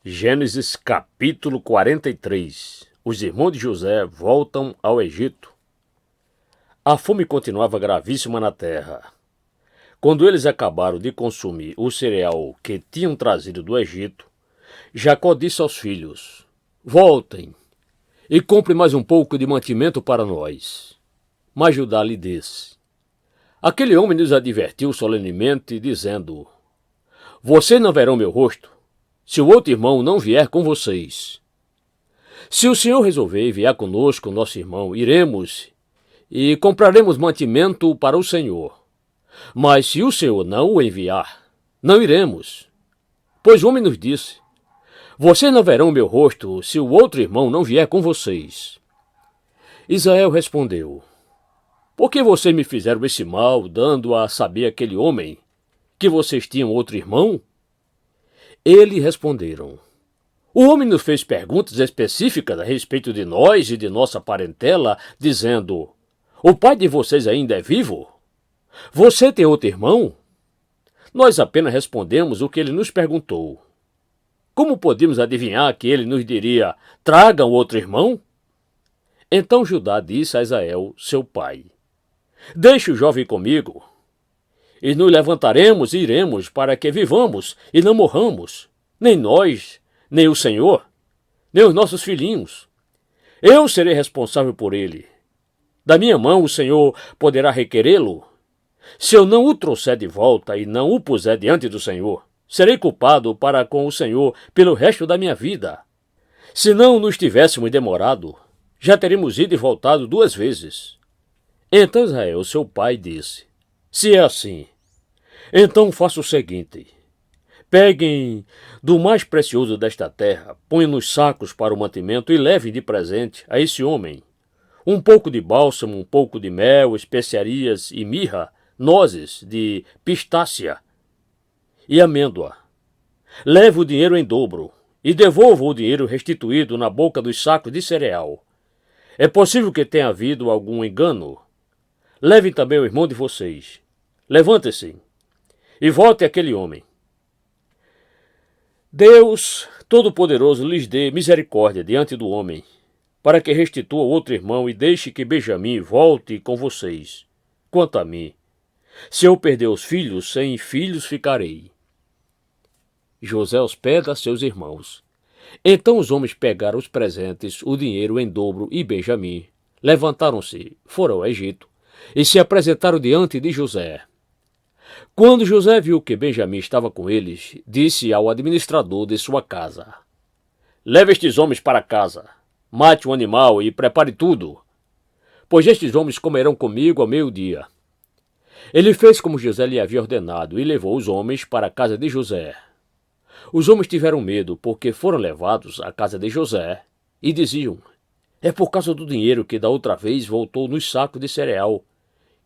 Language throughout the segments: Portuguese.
Gênesis capítulo 43. Os irmãos de José voltam ao Egito. A fome continuava gravíssima na terra. Quando eles acabaram de consumir o cereal que tinham trazido do Egito, Jacó disse aos filhos: "Voltem e comprem mais um pouco de mantimento para nós." Mas Judá lhe disse: "Aquele homem nos advertiu solenemente, dizendo: Vocês não verão meu rosto, se o outro irmão não vier com vocês. Se o Senhor resolver enviar conosco nosso irmão, iremos e compraremos mantimento para o Senhor. Mas se o Senhor não o enviar, não iremos. Pois o homem nos disse: Vocês não verão meu rosto, se o outro irmão não vier com vocês." Israel respondeu: "Por que vocês me fizeram esse mal, dando a saber aquele homem que vocês tinham outro irmão?" Eles responderam: "O homem nos fez perguntas específicas a respeito de nós e de nossa parentela, dizendo: O pai de vocês ainda é vivo? Você tem outro irmão?" Nós apenas respondemos o que ele nos perguntou. Como podíamos adivinhar que ele nos diria: "Tragam outro irmão"? Então Judá disse a Israel, seu pai: "Deixe o jovem comigo, e nos levantaremos e iremos, para que vivamos e não morramos, nem nós, nem o Senhor, nem os nossos filhinhos. Eu serei responsável por ele. Da minha mão o Senhor poderá requerê-lo. Se eu não o trouxer de volta e não o puser diante do Senhor, serei culpado para com o Senhor pelo resto da minha vida. Se não nos tivéssemos demorado, já teríamos ido e voltado 2 vezes." Então Israel, seu pai, disse: "Se é assim, então faça o seguinte: peguem do mais precioso desta terra, ponham nos sacos para o mantimento e levem de presente a esse homem um pouco de bálsamo, um pouco de mel, especiarias e mirra, nozes de pistácia e amêndoa. Leve o dinheiro em dobro e devolva o dinheiro restituído na boca dos sacos de cereal. É possível que tenha havido algum engano. Levem também o irmão de vocês. Levantem-se e volte àquele homem. Deus Todo-Poderoso lhes dê misericórdia diante do homem, para que restitua outro irmão e deixe que Benjamim volte com vocês. Quanto a mim, se eu perder os filhos, sem filhos ficarei." José hospeda seus irmãos. Então os homens pegaram os presentes, o dinheiro em dobro e Benjamim, levantaram-se, foram ao Egito e se apresentaram diante de José. Quando José viu que Benjamim estava com eles, disse ao administrador de sua casa: "Leve estes homens para casa, mate um animal e prepare tudo, pois estes homens comerão comigo ao meio-dia." Ele fez como José lhe havia ordenado e levou os homens para a casa de José. Os homens tiveram medo porque foram levados à casa de José e diziam: "É por causa do dinheiro que da outra vez voltou nos sacos de cereal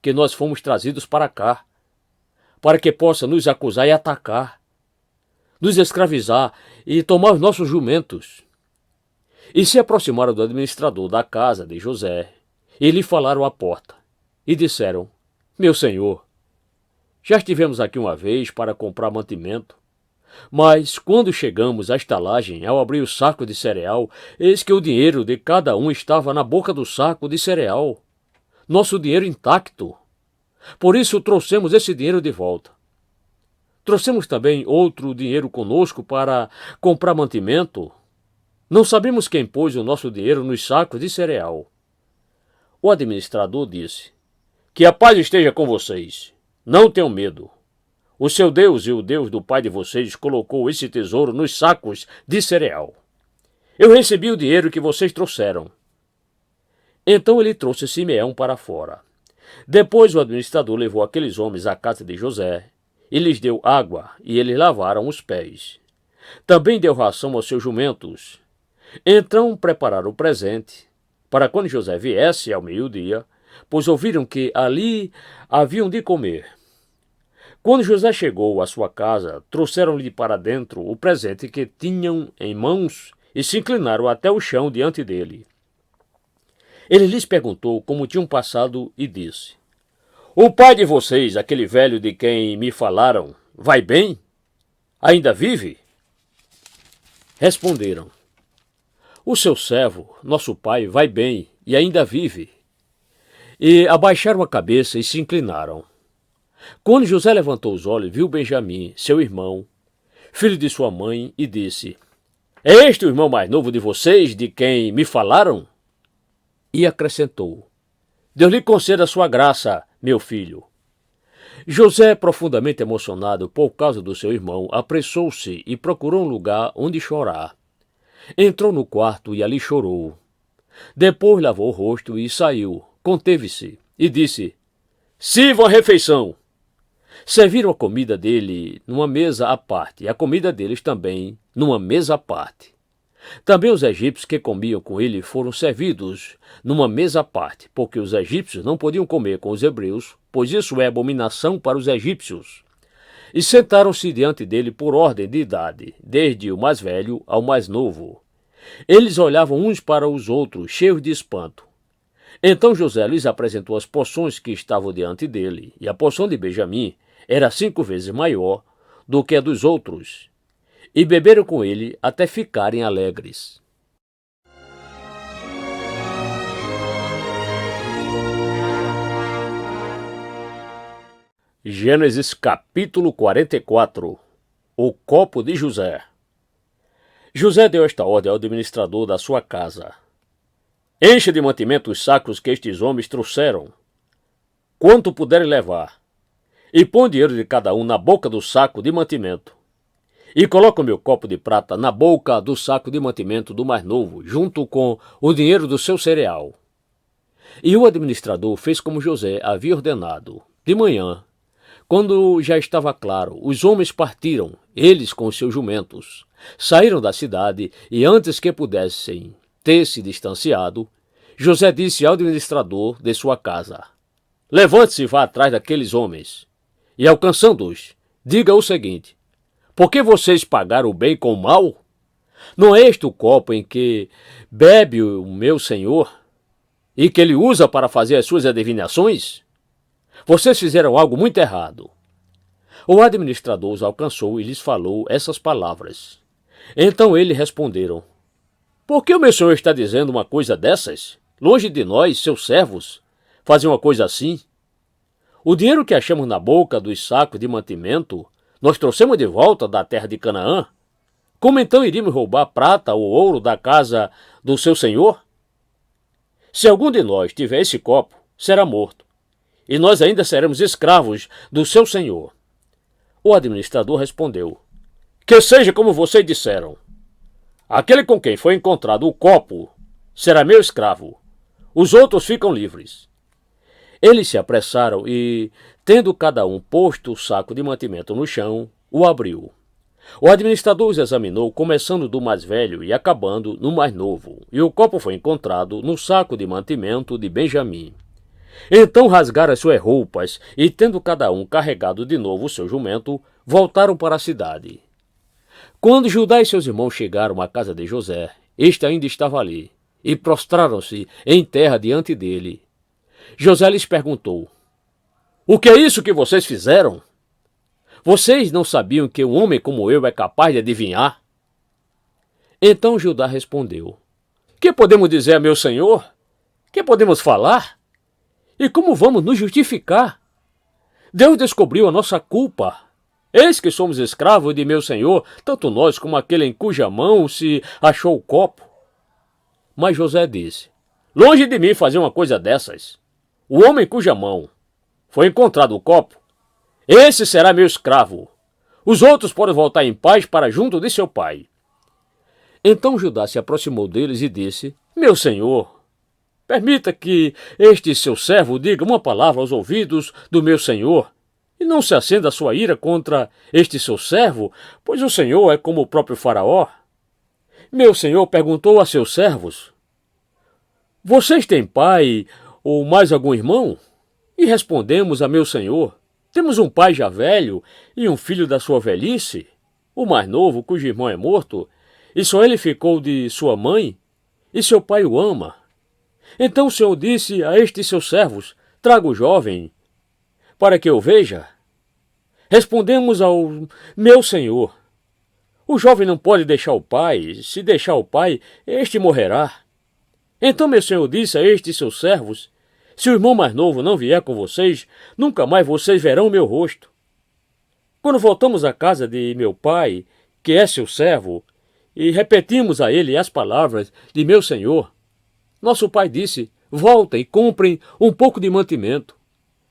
que nós fomos trazidos para cá, para que possa nos acusar e atacar, nos escravizar e tomar os nossos jumentos." E se aproximaram do administrador da casa de José e lhe falaram à porta e disseram: "Meu senhor, já estivemos aqui uma vez para comprar mantimento, mas quando chegamos à estalagem, ao abrir o saco de cereal, eis que o dinheiro de cada um estava na boca do saco de cereal, nosso dinheiro intacto. Por isso trouxemos esse dinheiro de volta. Trouxemos também outro dinheiro conosco para comprar mantimento. Não sabemos quem pôs o nosso dinheiro nos sacos de cereal." O administrador disse: "Que a paz esteja com vocês. Não tenham medo. O seu Deus e o Deus do pai de vocês colocou esse tesouro nos sacos de cereal. Eu recebi o dinheiro que vocês trouxeram." Então ele trouxe Simeão para fora. Depois o administrador levou aqueles homens à casa de José e lhes deu água, e eles lavaram os pés. Também deu ração aos seus jumentos. Então prepararam o presente para quando José viesse ao meio-dia, pois ouviram que ali haviam de comer. Quando José chegou à sua casa, trouxeram-lhe para dentro o presente que tinham em mãos e se inclinaram até o chão diante dele. Ele lhes perguntou como tinham passado e disse: "O pai de vocês, aquele velho de quem me falaram, vai bem? Ainda vive?" Responderam: o seu servo, nosso pai, vai bem e ainda vive. E abaixaram a cabeça e se inclinaram. Quando José levantou os olhos, viu Benjamim, seu irmão, filho de sua mãe, e disse: é este o irmão mais novo de vocês, de quem me falaram? E acrescentou: Deus lhe conceda a sua graça, meu filho. José, profundamente emocionado por causa do seu irmão, apressou-se e procurou um lugar onde chorar. Entrou no quarto e ali chorou. Depois lavou o rosto e saiu, conteve-se e disse: sirvam a refeição. Serviram a comida dele numa mesa à parte, e a comida deles também numa mesa à parte. Também os egípcios que comiam com ele foram servidos numa mesa à parte, porque os egípcios não podiam comer com os hebreus, pois isso é abominação para os egípcios. E sentaram-se diante dele por ordem de idade, desde o mais velho ao mais novo. Eles olhavam uns para os outros, cheios de espanto. Então José lhes apresentou as porções que estavam diante dele, e a porção de Benjamim era 5 vezes maior do que a dos outros, e beberam com ele até ficarem alegres. Gênesis capítulo 44. O copo de José. José deu esta ordem ao administrador da sua casa: encha de mantimento os sacos que estes homens trouxeram, quanto puderem levar, e põe o dinheiro de cada um na boca do saco de mantimento. E coloca o meu copo de prata na boca do saco de mantimento do mais novo, junto com o dinheiro do seu cereal. E o administrador fez como José havia ordenado. De manhã, quando já estava claro, os homens partiram, eles com os seus jumentos. Saíram da cidade e antes que pudessem ter se distanciado, José disse ao administrador de sua casa: levante-se e vá atrás daqueles homens. E alcançando-os, diga o seguinte: por que vocês pagaram o bem com o mal? Não é este o copo em que bebe o meu senhor e que ele usa para fazer as suas adivinhações? Vocês fizeram algo muito errado. O administrador os alcançou e lhes falou essas palavras. Então eles responderam: por que o meu senhor está dizendo uma coisa dessas? Longe de nós, seus servos, fazer uma coisa assim? O dinheiro que achamos na boca dos sacos de mantimento nós trouxemos de volta da terra de Canaã. Como então iríamos roubar prata ou ouro da casa do seu senhor? Se algum de nós tiver esse copo, será morto, e nós ainda seremos escravos do seu senhor. O administrador respondeu: que seja como vocês disseram. Aquele com quem foi encontrado o copo será meu escravo. Os outros ficam livres. Eles se apressaram e, tendo cada um posto o saco de mantimento no chão, o abriu. O administrador os examinou, começando do mais velho e acabando no mais novo, e o copo foi encontrado no saco de mantimento de Benjamim. Então rasgaram as suas roupas e, tendo cada um carregado de novo o seu jumento, voltaram para a cidade. Quando Judá e seus irmãos chegaram à casa de José, este ainda estava ali, e prostraram-se em terra diante dele. José lhes perguntou: o que é isso que vocês fizeram? Vocês não sabiam que um homem como eu é capaz de adivinhar? Então Judá respondeu: que podemos dizer a meu senhor? Que podemos falar? E como vamos nos justificar? Deus descobriu a nossa culpa. Eis que somos escravos de meu senhor, tanto nós como aquele em cuja mão se achou o copo. Mas José disse: longe de mim fazer uma coisa dessas. O homem em cuja mão foi encontrado o copo, esse será meu escravo. Os outros podem voltar em paz para junto de seu pai. Então Judá se aproximou deles e disse: meu senhor, permita que este seu servo diga uma palavra aos ouvidos do meu senhor, e não se acenda a sua ira contra este seu servo, pois o senhor é como o próprio faraó. Meu senhor perguntou a seus servos: vocês têm pai ou mais algum irmão? E respondemos a meu senhor: temos um pai já velho e um filho da sua velhice, o mais novo, cujo irmão é morto, e só ele ficou de sua mãe, e seu pai o ama. Então o senhor disse a estes seus servos: traga o jovem, para que eu veja. Respondemos ao meu senhor: O jovem não pode deixar o pai. Se deixar o pai, este morrerá. Então meu senhor disse a estes seus servos: se o irmão mais novo não vier com vocês, nunca mais vocês verão o meu rosto. Quando voltamos à casa de meu pai, que é seu servo, e repetimos a ele as palavras de meu senhor, nosso pai disse: voltem e comprem um pouco de mantimento.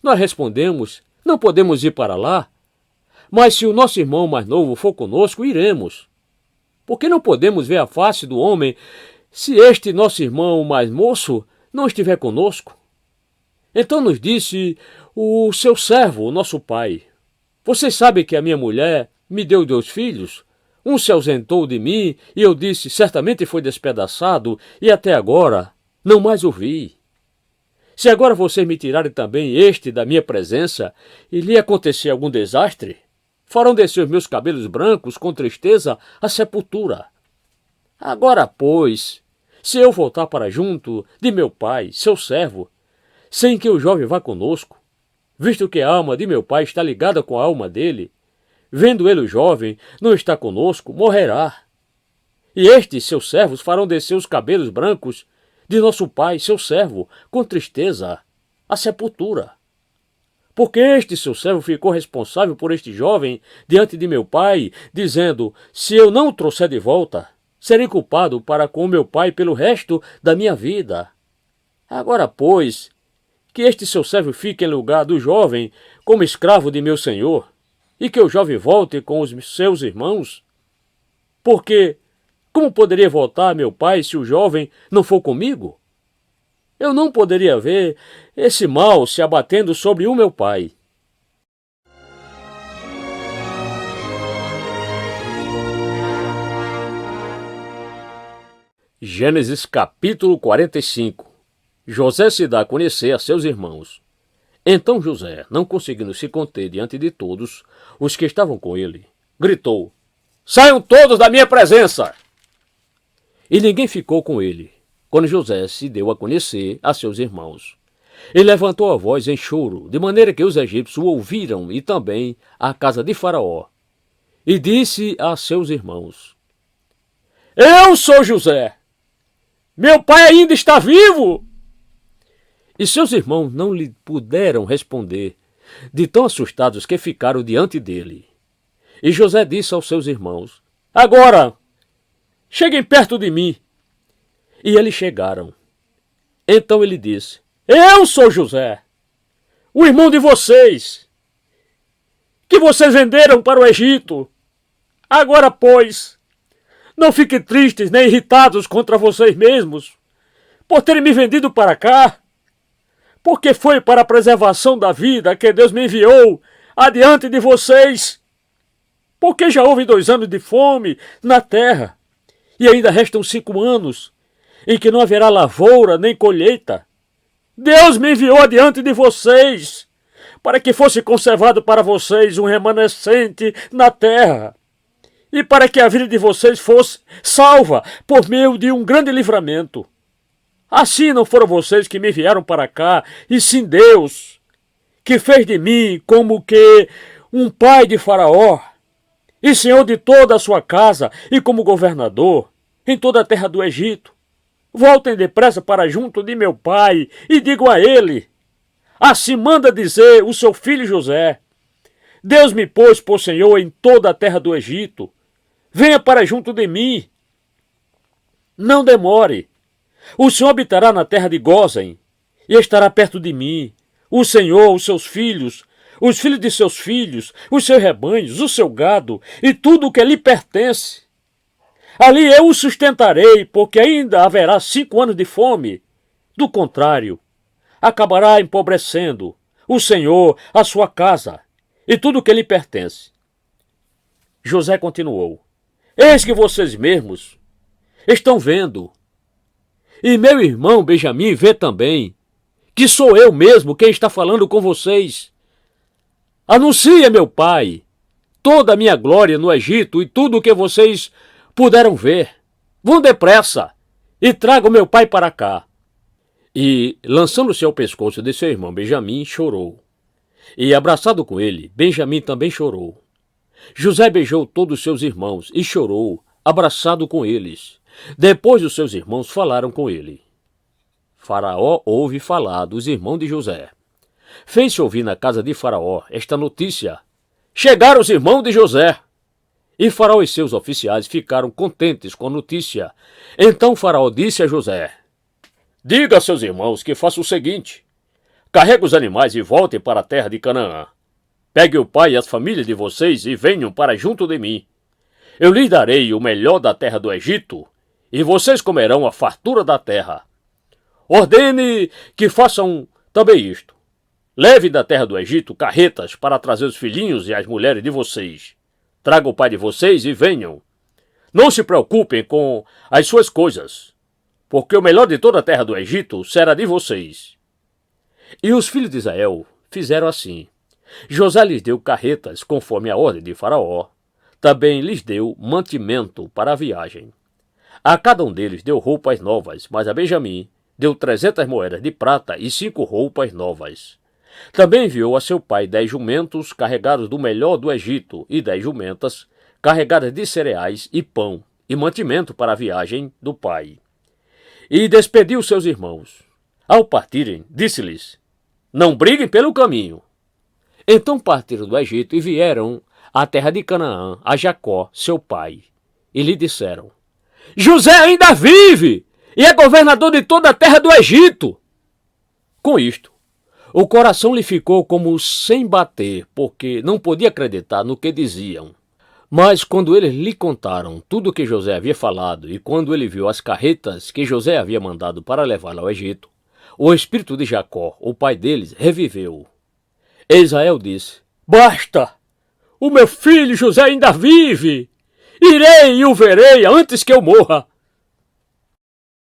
Nós respondemos: não podemos ir para lá, mas se o nosso irmão mais novo for conosco, iremos. Porque não podemos ver a face do homem se este nosso irmão mais moço não estiver conosco. Então nos disse o seu servo, o nosso pai: vocês sabem que a minha mulher me deu 2 filhos? Um se ausentou de mim e eu disse: certamente foi despedaçado e até agora não mais o vi. Se agora vocês me tirarem também este da minha presença e lhe acontecer algum desastre, farão descer os meus cabelos brancos com tristeza à sepultura. Agora, pois, se eu voltar para junto de meu pai, seu servo, sem que o jovem vá conosco, visto que a alma de meu pai está ligada com a alma dele, vendo ele o jovem não está conosco, morrerá. E estes seus servos farão descer os cabelos brancos de nosso pai, seu servo, com tristeza, à sepultura. Porque este seu servo ficou responsável por este jovem diante de meu pai, dizendo: se eu não o trouxer de volta, serei culpado para com meu pai pelo resto da minha vida. Agora, pois, que este seu servo fique em lugar do jovem como escravo de meu senhor, e que o jovem volte com os seus irmãos. Porque como poderia voltar meu pai se o jovem não for comigo? Eu não poderia ver esse mal se abatendo sobre o meu pai. Gênesis capítulo 45. José se dá a conhecer a seus irmãos. Então José, não conseguindo se conter diante de todos os que estavam com ele, gritou: saiam todos da minha presença! E ninguém ficou com ele, quando José se deu a conhecer a seus irmãos. Ele levantou a voz em choro, de maneira que os egípcios o ouviram e também a casa de Faraó. E disse a seus irmãos: eu sou José! Meu pai ainda está vivo! E seus irmãos não lhe puderam responder, de tão assustados que ficaram diante dele. E José disse aos seus irmãos: agora, cheguem perto de mim. E eles chegaram. Então ele disse: eu sou José, o irmão de vocês, que vocês venderam para o Egito. Agora, pois, não fiquem tristes nem irritados contra vocês mesmos, por terem me vendido para cá, porque foi para a preservação da vida que Deus me enviou adiante de vocês. Porque já houve 2 anos de fome na terra, e ainda restam 5 anos, em que não haverá lavoura nem colheita. Deus me enviou adiante de vocês, para que fosse conservado para vocês um remanescente na terra, e para que a vida de vocês fosse salva por meio de um grande livramento. Assim não foram vocês que me enviaram para cá, e sim Deus, que fez de mim como que um pai de Faraó, e senhor de toda a sua casa, e como governador em toda a terra do Egito. Voltem depressa para junto de meu pai, e digam a ele: assim manda dizer o seu filho José: Deus me pôs por senhor em toda a terra do Egito. Venha para junto de mim. Não demore. O Senhor habitará na terra de Gósen, e estará perto de mim. O Senhor, os seus filhos, os filhos de seus filhos, os seus rebanhos, o seu gado, e tudo o que lhe pertence. Ali eu o sustentarei, porque ainda haverá 5 anos de fome. Do contrário, acabará empobrecendo o Senhor, a sua casa, e tudo o que lhe pertence. José continuou: eis que vocês mesmos estão vendo, e meu irmão Benjamim vê também, que sou eu mesmo quem está falando com vocês. Anuncie, meu pai, toda a minha glória no Egito e tudo o que vocês puderam ver. Vão depressa e tragam meu pai para cá. E, lançando-se ao pescoço de seu irmão Benjamim, chorou. E, abraçado com ele, Benjamim também chorou. José beijou todos os seus irmãos e chorou, abraçado com eles. Depois os seus irmãos falaram com ele. Faraó ouve falar dos irmãos de José. Fez-se ouvir na casa de Faraó esta notícia: chegaram os irmãos de José. E Faraó e seus oficiais ficaram contentes com a notícia. Então Faraó disse a José: diga a seus irmãos que façam o seguinte: carregue os animais e voltem para a terra de Canaã. Pegue o pai e as famílias de vocês e venham para junto de mim. Eu lhes darei o melhor da terra do Egito, e vocês comerão a fartura da terra. Ordene que façam também isto: levem da terra do Egito carretas para trazer os filhinhos e as mulheres de vocês. Tragam o pai de vocês e venham. Não se preocupem com as suas coisas, porque o melhor de toda a terra do Egito será de vocês. E os filhos de Israel fizeram assim. José lhes deu carretas conforme a ordem de Faraó. Também lhes deu mantimento para a viagem. A cada um deles deu roupas novas, mas a Benjamim deu 300 moedas de prata e 5 roupas novas. Também enviou a seu pai 10 jumentos carregados do melhor do Egito e 10 jumentas carregadas de cereais e pão e mantimento para a viagem do pai. E despediu seus irmãos. Ao partirem, disse-lhes: não briguem pelo caminho. Então partiram do Egito e vieram à terra de Canaã, a Jacó, seu pai. E lhe disseram: José ainda vive e é governador de toda a terra do Egito. Com isto, o coração lhe ficou como sem bater, porque não podia acreditar no que diziam. Mas quando eles lhe contaram tudo o que José havia falado e quando ele viu as carretas que José havia mandado para levá-lo ao Egito, o espírito de Jacó, o pai deles, reviveu. Israel disse: basta! O meu filho José ainda vive! Irei e o verei antes que eu morra.